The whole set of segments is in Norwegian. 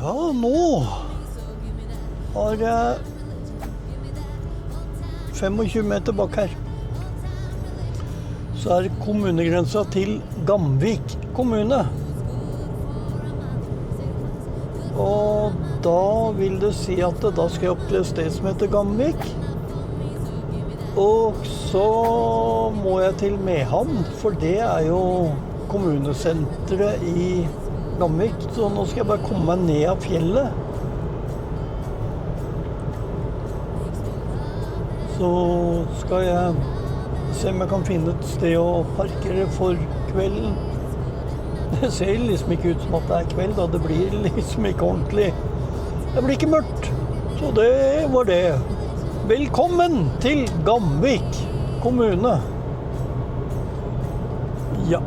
Ja, nå har jeg 25 meter bak her. Så er kommunegrensa til Gamvik kommune. Og da vil det si at da skal jeg opp til et sted som heter Gamvik. Og så må jeg til Mehamn, for det er jo kommunesentret i Gamvik. Så nå skal jeg bare komme meg ned av fjellet. Så skal jeg se om jeg kan finne et sted å parkere for kvelden. Det ser liksom ikke ut som at det er kveld, da. Det blir liksom ikke ordentlig. Det blir ikke mørkt. Så det var det. Velkommen til Gamvik kommune. Ja.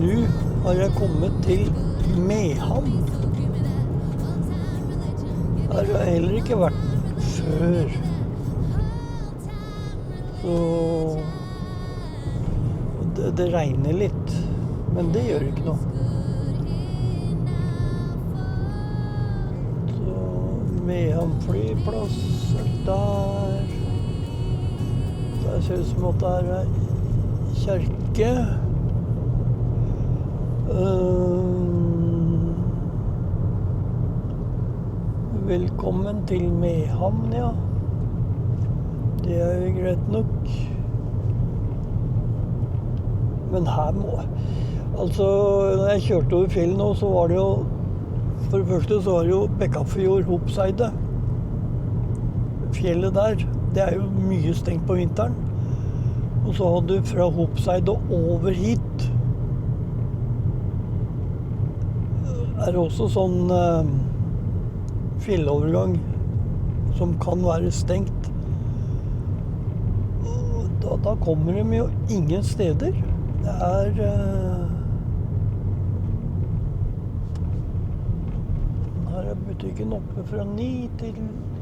Nå har jeg kommet til Mehamn. Her har jeg heller ikke vært før. Så det regner litt, men det gjør ikke noe. Så Mehamn flyplass er der. Der ser det ut som at det er en kjerke. Velkommen til Mehamn, ja. Det er jo greit nok. Men her må... Altså, når jeg kjørte over fjellet nå, så var det jo... For det første så var det jo Bekkafjord Hopseide. Fjellet der, det er jo mye stengt på vinteren. Og så hadde du fra Hopseide over hit. Er det også sånn fjellovergang som kan være stengt. Og da kommer de jo ingen steder. Det er her er butikken oppe fra 9 til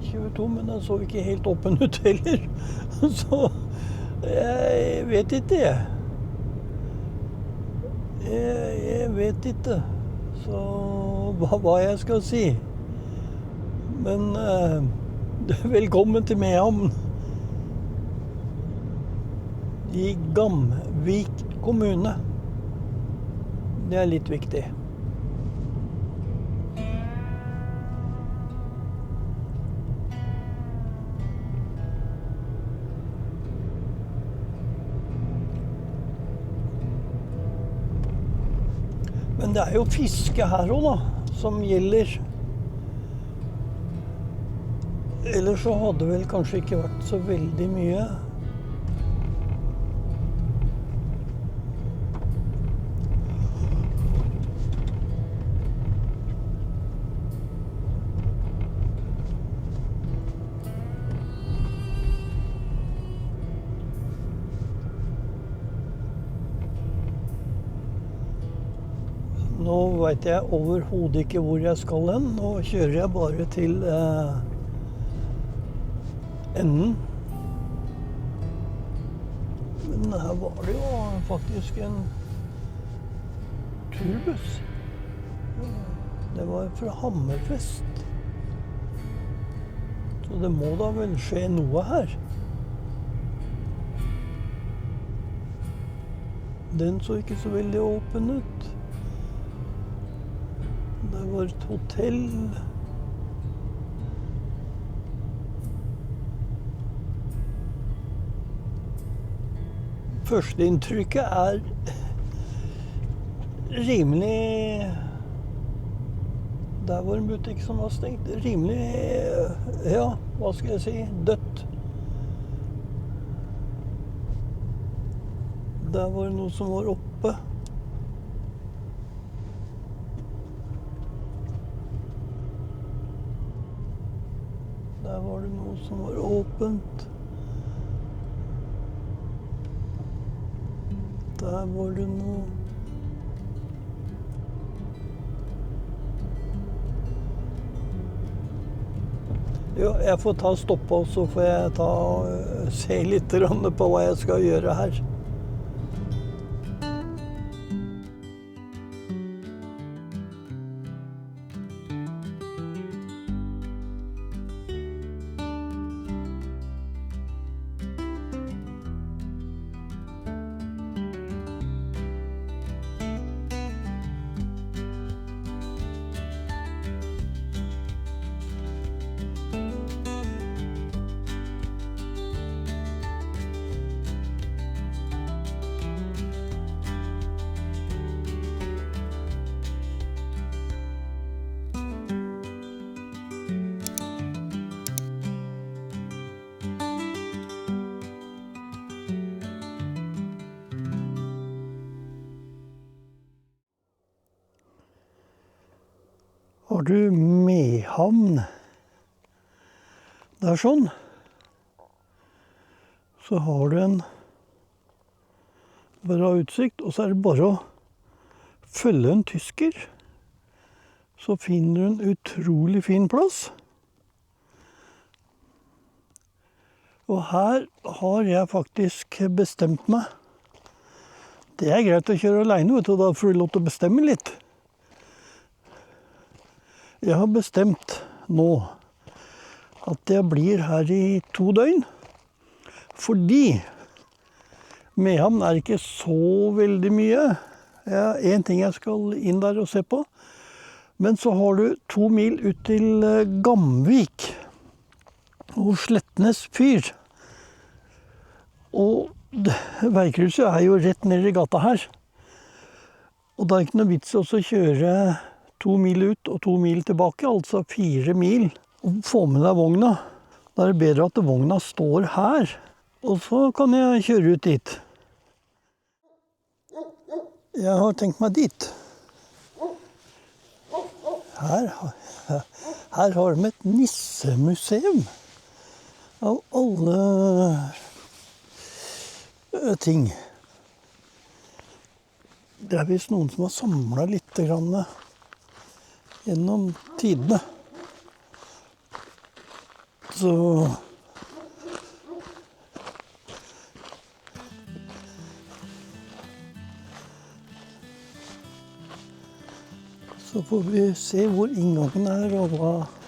22, men den så ikke helt åpen ut heller. Så jeg vet ikke, jeg vet ikke. Så hva jeg skal si. Men velkommen til Mehamn i Gamvik kommune. Det er litt viktig. Men det er jo fiske her også da, som gjelder. Ellers så hadde det vel kanskje ikke vært så veldig mye. Nå vet jeg overhodet ikke hvor jeg skal hen. Nå kjører jeg bare til enden. Men her var det jo faktisk en turbuss. Det var fra Hammerfest. Så det må da vel skje noe her. Den så ikke så veldig åpen ut. Det var et hotell. Førsteinntrykket er rimelig... Der var en butikk som var stengt. Rimelig, ja, hva skal jeg si, dødt. Der var det noe som var oppe. Der var det noe som var åpent. Der var det noe. Ja, jeg får ta stoppe, og så får jeg se litt på hva jeg skal gjøre her. Har du Mehamn der sånn, så har du en bra utsikt, og så er det bare å følge en tysker. Så finner du en utrolig fin plass. Og her har jeg faktisk bestemt meg. Det er greit å kjøre alene, vet du, da får du lov til å bestemme litt. Jeg har bestemt nå at jeg blir her i 2 døgn, fordi Mehamn er ikke så veldig mye. Det er en ting jeg skal inn der og se på, men så har du 2 mil ut til Gamvik og Slettnes fyr. Og veikrysset er jo rett ned i gata her. Og det er ikke noe vits å kjøre 2 mil ut og 2 mil tilbake, altså 4 mil. Og få med deg vogna. Da er det bedre at vogna står her. Og så kan jeg kjøre ut dit. Jeg har tenkt meg dit. Her har de et nissemuseum. Av alle ting. Det er visst noen som har samlet litt gjennom tidene. Så får vi se hvor inngangen er og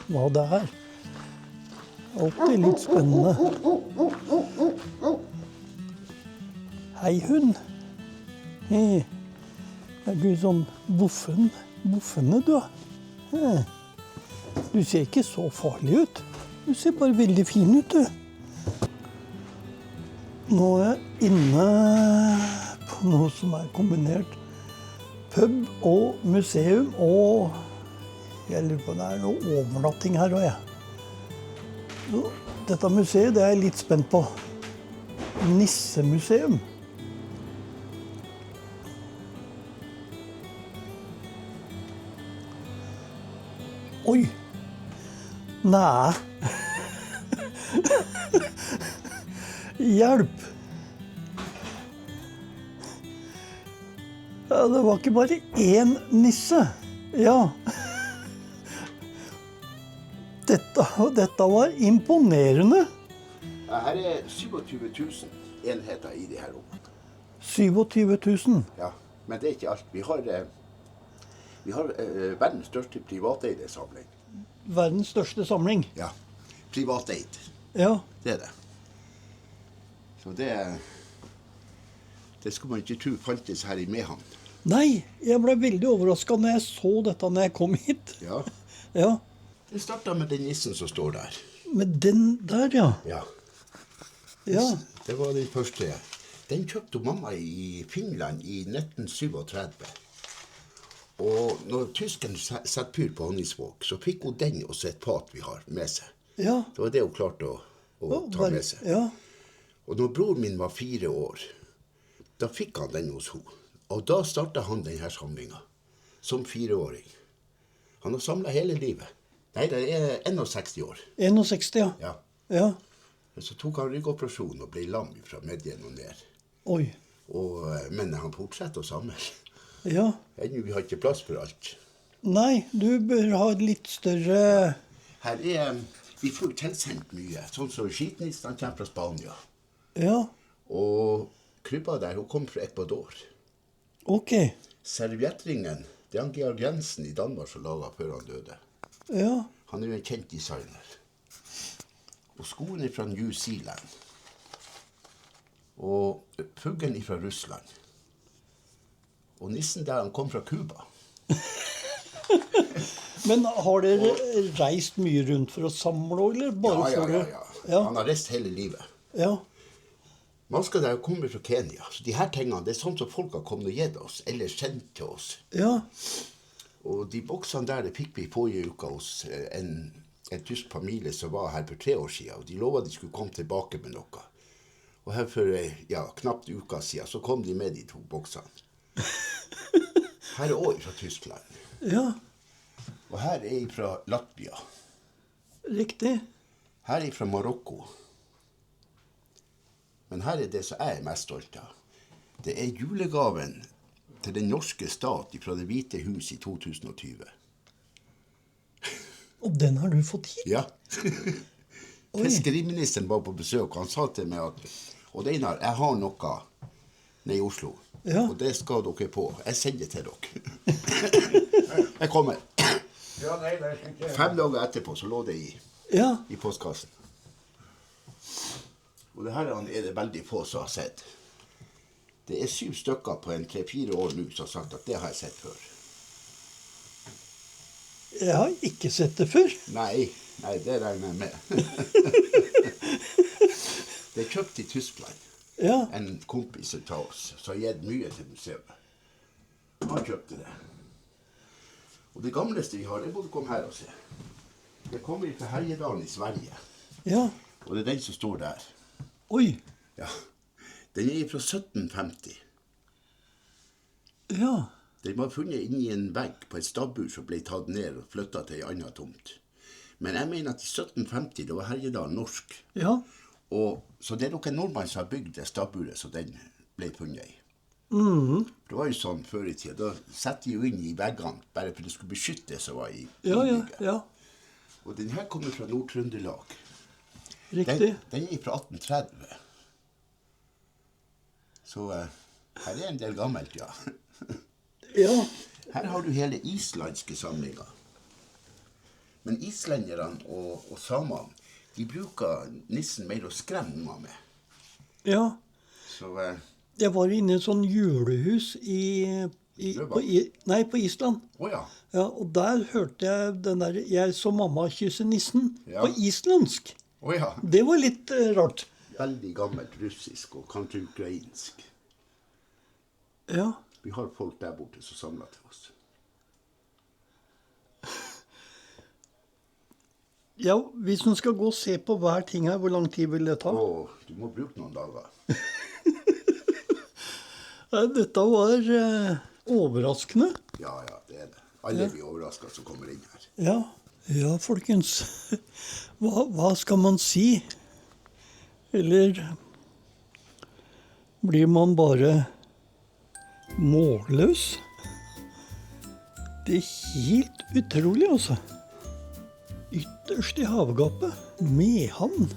hva det er. Alltid litt spennende. Hei, hund. Hei. Er du sånn buffende, du? Du ser ikke så farlig ut. Du ser bare veldig fin ut, du. Nå er jeg inne på noe som er kombinert pub og museum, og jeg lurer på om det er noe overnatting her også, Så dette museet, det er jeg litt spent på. Nissemuseum. Oi! Nei. Hjelp! Ja, det var ikke bare én nisse. Ja. Dette var imponerende. Her er 27 000 enheter i de her rommene. 27 000? Ja, men det er ikke alt. Vi har verdens største privateide samling. Verdens største samling? Ja, privateid. Ja. Det er det. Så det skulle man ikke tro fantes her i Mehamn. Nei, jeg ble veldig overrasket når jeg så dette når jeg kom hit. Ja. Ja. Det startet med den nissen som står der. Med den der, ja. Ja. Ja. Det var den første. Den kjøpte mamma i Finland i 1937. Og når tysken satte pyr på Honningsvåg, så fikk hun den og et fat vi har med seg. Ja. Det var det hun klarte å ta med seg. Ja. Og når bror min var 4 år, Da fikk han den hos henne. Og da startet han denne samlingen, som 4-åring. Han har samlet hele livet. Nei, det er 61 år. 61, ja. Ja. Ja. Så tok han ryggoperasjon og ble lam fra medjen og ned. Oi. Men han fortsetter å samle. Ja. Ennå vi har ikke plass for alt. Nei, du bør ha et litt større... Her vi får tilsendt mye, sånn som skitnist, han kommer fra Spania. Ja, Og krybba der, hun kom fra Ecuador. ok. Serviettringen, det er han Georg Jensen i Danmark som laget før han døde. Ja, Han er jo en kjent designer. Og skoen er fra New Zealand. Og puggen er fra Russland. Og nissen der, han kom fra Cuba. men har dere reist mye rundt for å samle, eller bare for det? Ja. Han har reist hele livet. Ja, Man skal der komme fra Kenya. Så de her tingene, det er sånn som folk har kommet og gitt oss, eller sendt til oss. ja, Og de boksene der, det fikk vi forrige uke hos en tysk familie som var her for 3 år siden. Og de lovet de skulle komme tilbake med noe. Og her for knapt uka siden, så kom de med de 2 boksene. Her er også fra Tyskland. ja, Og her er jeg fra Latvia. riktig. Her er jeg fra Marokko. Men her er det som jeg er mest stolt av. Det er julegaven til den norske stat fra Det hvite hus i 2020. Og den har du fått hit? Ja. Oi. Fiskeriministeren var på besøk, og han sa til meg at Odd Einar, jeg har noe nede i Oslo, Ja. og det skal dere på. Jeg sender til dere. Jeg kommer. 5 dager etterpå så lå det Ja, i postkassen. Og det her er det veldig få som har sett. Det er 7 stykker på en 3-4 år nå som har sagt at det har jeg sett før. jeg har ikke sett det før. Nei, det regner jeg med. Det er kjøpt i Tyskland. Ja, En kompis av oss som har gitt mye til museet. Han kjøpte det. Og det gamleste vi har, det må du komme her og se. Det kommer fra Herjedalen i Sverige. ja, Og det er den som står der. oi, Ja. Den er fra 1750. ja, Den var funnet inni en vegg på et stabbur som ble tatt ned og flyttet til en annen tomt. Men jeg mener at i 1750, da var Herjedalen norsk. ja, Så det er noen nordmann som har bygd det stabburet som den ble funnet i. mhm, Det var jo sånn før i tida. Da satte de jo inn i veggene bare for det skulle beskytte det som var i ja, bygget. ja, Og den her kommer fra Nord-Trøndelag. riktig. Den er fra 1830. Så her er en del gammelt, ja. Ja, Her har du hele islandske samlinger. Men islenderne og samene, de bruker nissen mer å skremme unger med. ja. Så Jeg var inne i et sånn julehus på Island. ja. Ja, og der hørte jeg den der 'Jeg så mamma kysse nissen' Ja. på islandsk. Ja. Det var litt rart. Veldig gammelt russisk og kanskje ukrainsk. Ja, Vi har folk der borte som samler til oss. ja, hvis man skal gå og se på hver ting her, hvor lang tid vil det ta? Og du må bruke noen dager. Nei, dette var overraskende. Ja, det er det. Alle blir overrasket som kommer inn her. Ja, ja, folkens. Hva skal man si? Eller blir man bare målløs? Det er helt utrolig, altså. Ytterst i havgapet, Mehamn.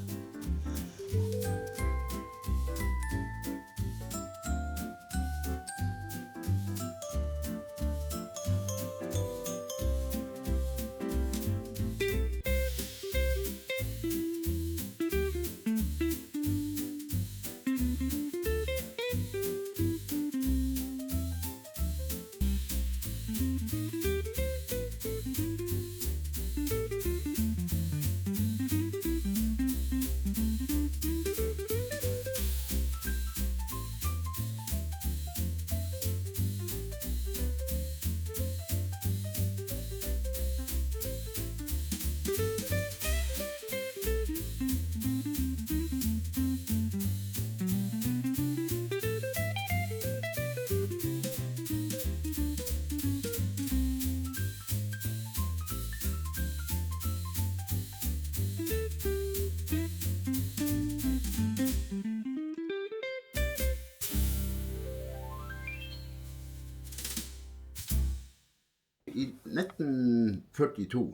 I 1942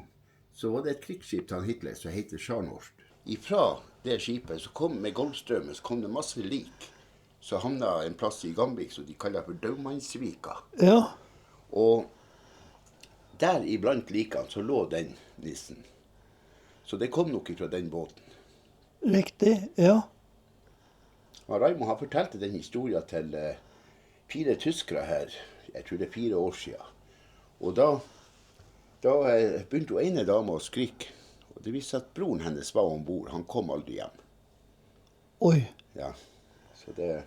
så var det et krigsskip til Hitler som heter Scharnhorst. Ifra det skipet så kom med Golfstrømmen så kom det masse lik. Så havna en plass i Gamvik som de kaller for Daumannsvika. Ja. Og der iblant likene så lå den nissen. Så det kom nok fra den båten. Riktig, ja. Og Raymond har fortalt den historien til 4 tyskere her. Jeg tror det 4 år siden. Og da begynte hun ene dame å skrike. Og det viste at broren hennes var ombord. Han kom aldri hjem. Oi. Ja, så det...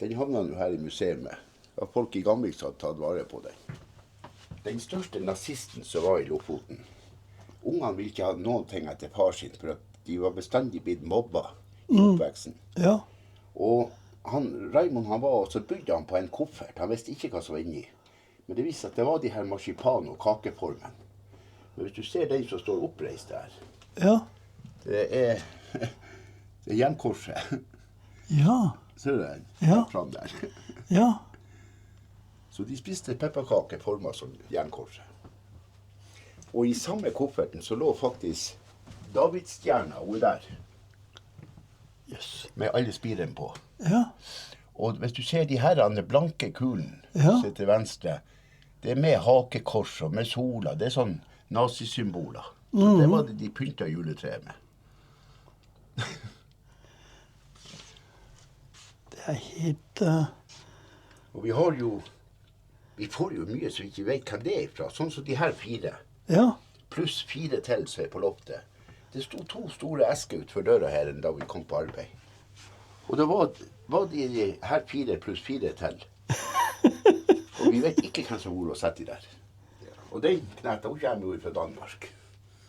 Den havna nå her i museet. Det var folk i Gamvik som hadde tatt vare på den. Den største nazisten som var i Lofoten. Ungene ville ikke ha noen ting etter far sin, for at de var bestandig blitt mobba i oppveksten. Ja. Og Raymond han var, og så bygde han på en koffert. Han visste ikke hva som var inni. Men det viste at det var de her marsipan- og kakeformen. Men hvis du ser den som står oppreist der, Ja. det er jernkorset. Ja. Ser du den? Ja. Fram der. Ja. Så de spiste pepperkaker formet som jernkorset. Og i samme kofferten så lå faktisk Davidsstjerna, hun er der, Yes. med alle spirene på. Ja. Og hvis du ser de herrene blanke kulen Ja. som er til venstre, det er med hakekors og med sola, det er sånn nazisymboler. Så det var det de pynta juletreet med. Det er helt... Og vi får jo mye som vi ikke vet hva det er fra, sånn som de her 4. Ja. Pluss 4 til som er på loftet. Det sto 2 store esker ut for døra her da vi kom på arbeid. Og det var de her 4 pluss 4 til. Og vi vet ikke hvem som var og sett de der. Og den knæta, hun kommer jo fra Danmark.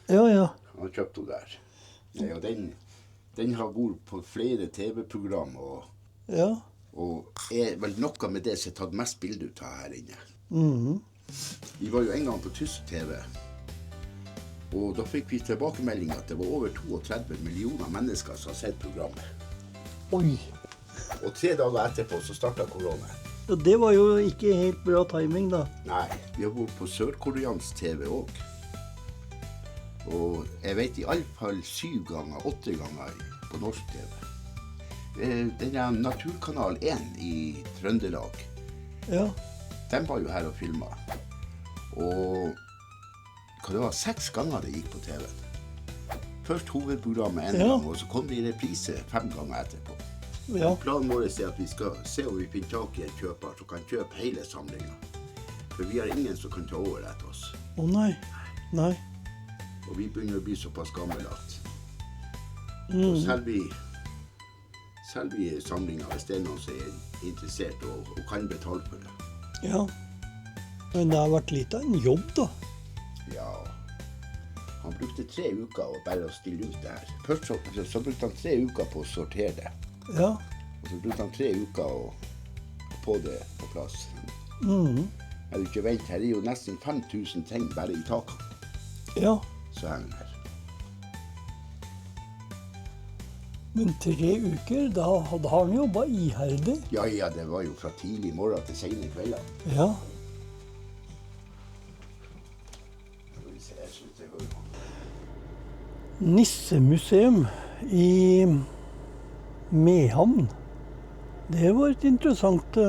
Ja, ja. Han kjøpte hun der. Ja, og den har vært på flere TV-program, Ja. og er vel noe med det som er tatt mest bilde ut av her inne. Mhm. Vi var jo en gang på tysk TV, og da fikk vi tilbakemelding at det var over 32 millioner mennesker som har sett programmet. Oi. Og 3 dager etterpå så startet korona. Og det var jo ikke helt bra timing da. Nei, vi har vært på sørkoreansk TV også. Og jeg vet i alle fall 7 ganger, 8 ganger på norsk TV. Den er Naturkanal 1 i Trøndelag. Ja. Den var jo her og filmet. Og hva det var, 6 ganger det gikk på TV. Først hovedprogrammet en gang, og så kom det i reprise 5 ganger etterpå. Ja. Planen vår er at vi skal se om vi finner tak i en kjøper som kan kjøpe hele samlingen. For vi har ingen som kan ta over etter oss. Å nei. Nei. Og vi begynner å bli såpass gammel at Mm. selv vi samlinger hvis det er noen som er interessert og kan betale for det. Ja. Men det har vært litt av en jobb da. Ja, han brukte 3 uker å bare stille ut det her. Først så brukte han 3 uker på å sortere det. Ja. Og så brukte han 3 uker å få det på plass. Mhm. Jeg vil ikke vente, her er jo nesten 5000 ting bare i taket. Ja. Så er den her. Men 3 uker, da har han jobbet iherdig. Ja, det var jo fra tidlig morgen til sene kvelder. Ja. Skal vi se, jeg synes det går. Nissemuseum i Mehamn. Det var et interessant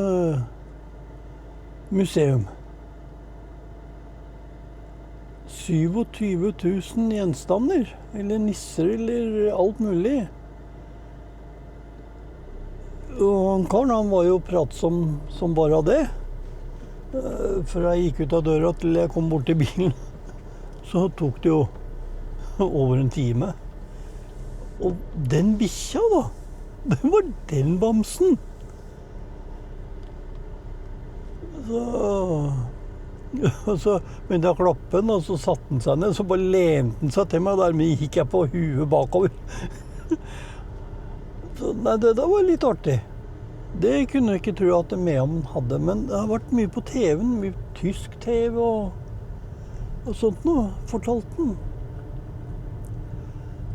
museum. 27 000 gjenstander, eller nisser, eller alt mulig. Og karen, han var jo pratsom som bare det. Før jeg gikk ut av døra til jeg kom bort til bilen, så tok det jo over en time. Og den bikkja da, det var den bamsen. Så begynte jeg å klappe den, og så satte den seg ned, så bare lente den seg til meg, og dermed gikk jeg på huet bakover. Så nei, det da var litt artig. Det kunne jeg ikke tro at Mehamn hadde, men det har vært mye på TV-en, mye tysk TV og sånt noe, fortalt den.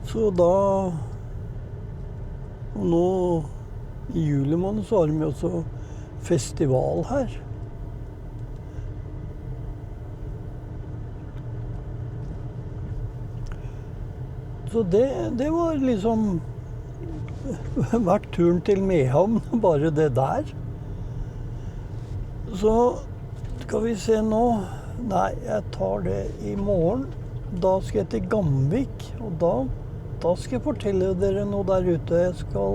Så da, og nå i juli måned så har de også festival her. Så det var liksom vært turen til Mehamn, bare det der. Så skal vi se nå. Nei, jeg tar det i morgen. Da skal jeg til Gamvik, og da skal jeg fortelle dere noe der ute. Jeg skal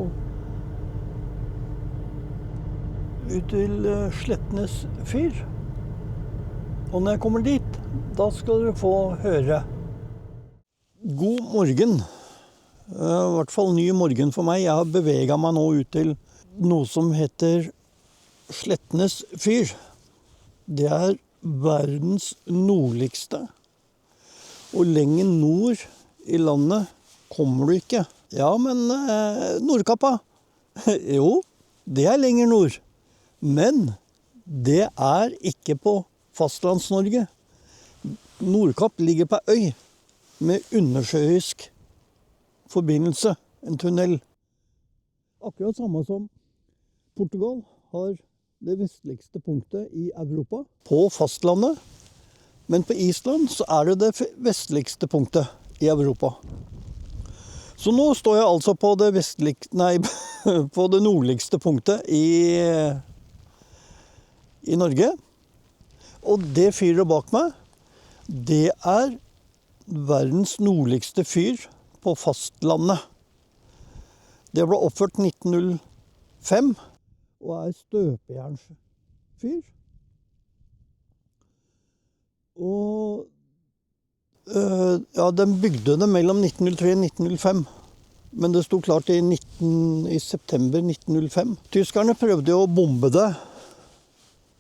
ut til Slettnes fyr. Og når jeg kommer dit, da skal dere få høre. God morgen. I hvert fall ny morgen for meg. Jeg har beveget meg nå ut til noe som heter Slettnes fyr. Det er verdens nordligste. Og lenger nord i landet kommer du ikke. Ja, men Nordkappa. Jo, det er lenger nord. Men det er ikke på fastlands-Norge. Nordkapp ligger på øy med undersjøisk forbindelse, en tunnel. Akkurat samme som Portugal har det vestligste punktet i Europa på fastlandet. Men på Island så er det vestligste punktet i Europa. Så nå står jeg altså på på det nordligste punktet i Norge. Og det fyret bak meg, det er verdens nordligste fyr på fastlandet. Det ble oppført 1905 og er støpejernsfyr. Og den bygde det mellom 1903 og 1905. Men det sto klart i september 1905. Tyskerne prøvde å bombe det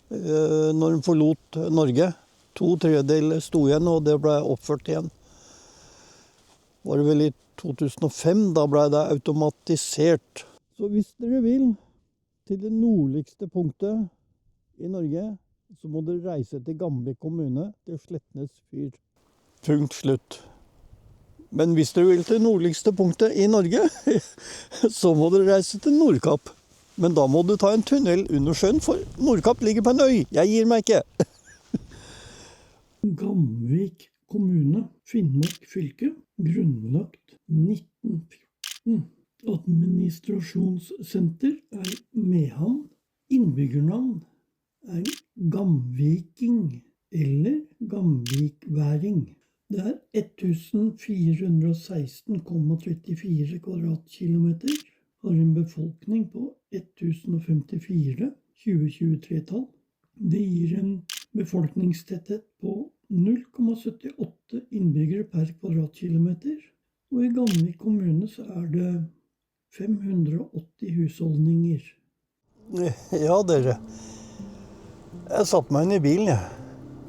når de forlot Norge. 2/3 sto igjen, og det ble oppført igjen. Var det vel i 2005, da ble det automatisert. Så hvis dere vil til det nordligste punktet i Norge, så må dere reise til Gamvik kommune, til Slettnes fyr. Punkt slutt. Men hvis dere vil til det nordligste punktet i Norge, så må dere reise til Nordkapp. Men da må du ta en tunnel under sjøen, for Nordkapp ligger på en øy. Jeg gir meg ikke. Gamvik kommune, Finnmark fylke, grunnlagt 1914. Administrasjonssenter er Mehamn. Innbyggernavn er gamviking eller gamvikværing. Det er 1416,34 kvadratkilometer. Har en befolkning på 1054 2023-tall. Det gir en befolkningstetthet på 0,78 innbyggere per kvadratkilometer. Og i Gamvik kommune så er det 580 husholdninger. Ja, dere. Jeg satte meg inn i bilen, jeg.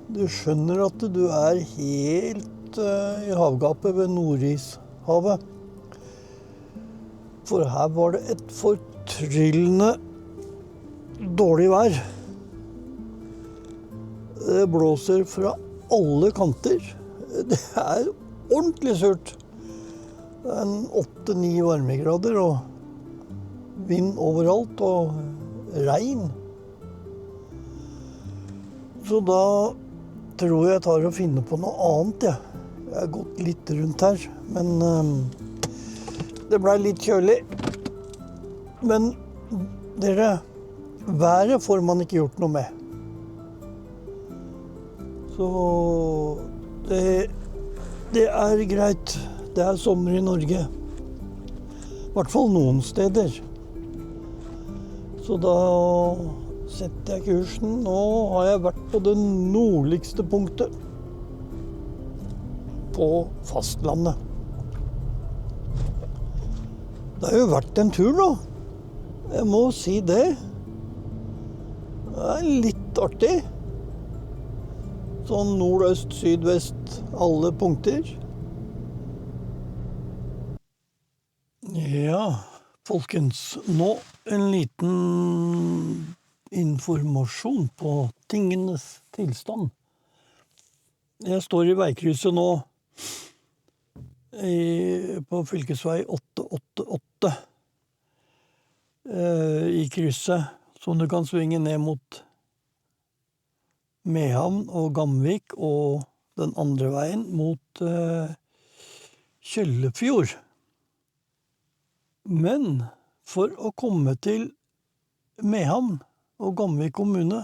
Du skjønner at du er helt i havgapet ved Nordishavet. For her var det et fortryllende dårlig vær. Det blåser fra alle kanter. Det er ordentlig surt. Det er 8-9 varmegrader og vind overalt og regn. Så da tror jeg tar og finner på noe annet, jeg. Jeg har gått litt rundt her, men det ble litt kjølig. Men dere, været får man ikke gjort noe med. Så det er greit. Det er sommer i Norge. I hvert fall noen steder. Så da setter jeg kursen. Nå har jeg vært på det nordligste punktet på fastlandet. Det har jo vært en tur nå. Jeg må si det. Det er litt artig. Sånn nordøst, sydvest, alle punkter. Ja, folkens. Nå en liten informasjon på tingenes tilstand. Jeg står i veikrysset nå på fylkesvei 888 i krysset, så du kan svinge ned mot Mehamn og Gamvik, og den andre veien mot Kjøllefjord. Men for å komme til Mehamn og Gamvik kommune,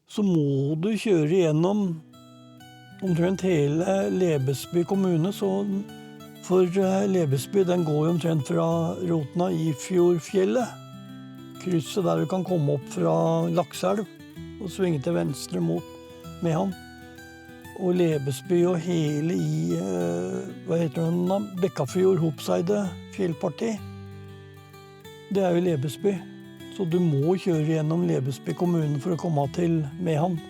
så må du kjøre gjennom omtrent hele Lebesby kommune, for Lebesby den går jo omtrent fra Rotna i Fjordfjellet, krysset der du kan komme opp fra Lakselv og svinge til venstre mot Mehamn. Og Lebesby og hele i, Bekkafjord, Hopseide, fjellparti. Det jo Lebesby. Så du må kjøre gjennom Lebesby kommune for å komme til Mehamn.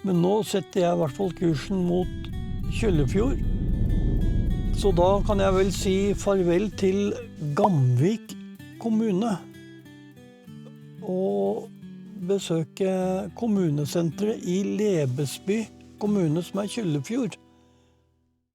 Men nå setter jeg i hvert fall kursen mot Kjøllefjord. Så da kan jeg vel si farvel til Gamvik kommune. Og besøke kommunesentret i Lebesby kommune, som Kjøllefjord.